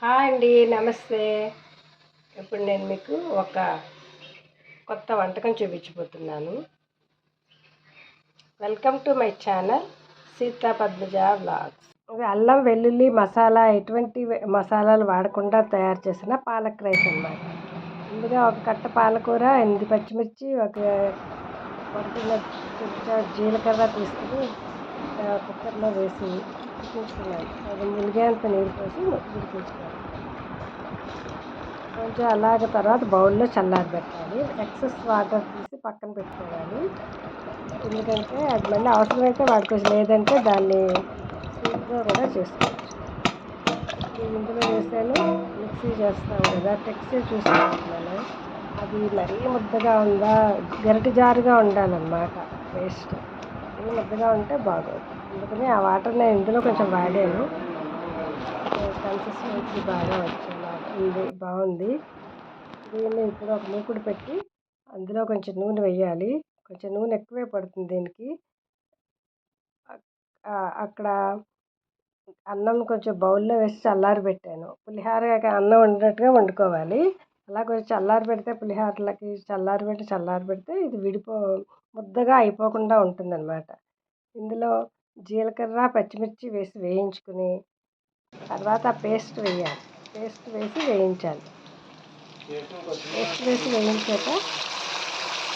Hi అండి, నమస్తే. ఇప్పుడు నేను మీకు ఒక కొత్త వంటకం చూపించబోతున్నాను. Welcome to my channel Sita Padmaja vlogs. ఇవి అల్లం వెల్లుల్లి మసాలా ఎటువంటి మసాలాలు వాడకుండా తయారు చేసిన పాలక్ రైస్ అన్నమాట. ముందుగా ఒక కట్ట పాలకూర, 8 పచ్చిమిర్చి, ఒక కొట్టిన జీలకర్ర తీసుకుని కుక్కర్లో వేసి ఉడికించుకున్నాను. అది మునిగేంత నీరు పోసి ఉడికించుకోవాలి. కొంచెం అలాగ తర్వాత బౌల్లో చల్లారబెట్టాలి. ఎక్సెస్ వాటర్ తీసి పక్కన పెట్టుకోవాలి. ఎందుకంటే అది మళ్ళీ అవసరమైతే వాడుకోవచ్చు, లేదంటే దాన్ని సూప్గా కూడా చేసుకోవచ్చు. ఇందులో వేసాను, మిక్సీ చేస్తాం కదా, టెక్స్చర్ చూసుకుంటున్నాను. అది మరీ ముద్దగా ఉందా, గరిటె జారుగా ఉండాలన్నమాట పేస్ట్. మరీ ముద్దగా ఉంటే బాగోదు. అందుకని ఆ వాటర్ నేను ఇందులో కొంచెం వాడాను. కన్సిస్టెన్సీ బాగా వచ్చేలాగా ఉంది, బాగుంది. దీన్ని ఇప్పుడు ఒక మూకుడు పెట్టి అందులో కొంచెం నూనె వేయాలి. కొంచెం నూనె ఎక్కువే పడుతుంది దీనికి. అక్కడ అన్నం కొంచెం బౌల్లో వేసి చల్లారబెట్టాను. పులిహోర అన్నం వండినట్టుగా వండుకోవాలి. అలా కొంచెం చల్లారబెడితే పులిహోరలకి చల్లారబెడితే ఇది ముద్దగా అయిపోకుండా ఉంటుందన్నమాట. ఇందులో జీలకర్ర, పచ్చిమిర్చి వేసి వేయించుకుని తర్వాత పేస్ట్ వేయాలి. పేస్ట్ వేసి వేయించాలి. పేస్ట్ వేసి వేయించాక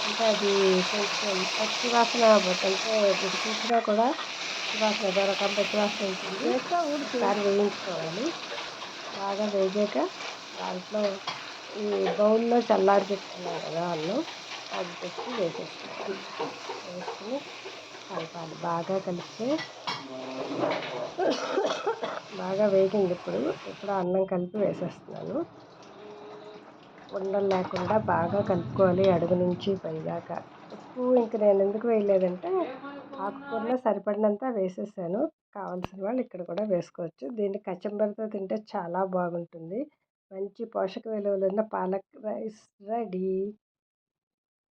అంటే అది కొంచెం పచ్చి వాసన అంటే ఉడికించినా కూడా పచ్చివాసన దొరకం పచ్చివాసన ఉంటుంది. ఒకసారి వేయించుకోవాలి. బాగా వేగాక దాంట్లో ఈ బౌల్లో చల్లారి పెట్టుకున్నాం కదా అన్నం, అది పెట్టి వేసేసుకోవాలి. వేసుకుని కలపాలి. బాగా కలిపితే బాగా వేగింది. ఇప్పుడు అన్నం కలిపి వేసేస్తున్నాను. ఉండలు లేకుండా బాగా కలుపుకోవాలి అడుగు నుంచి పైదాకా. ఉప్పు ఇంక నేను ఎందుకు వేయలేదంటే ఆకుకూరలో సరిపడినంత వేసేసాను. కావాల్సిన వాళ్ళు ఇక్కడ కూడా వేసుకోవచ్చు. దీన్ని కచంబరితో తింటే చాలా బాగుంటుంది. మంచి పోషక విలువలున్న పాలక్ రైస్ రెడీ.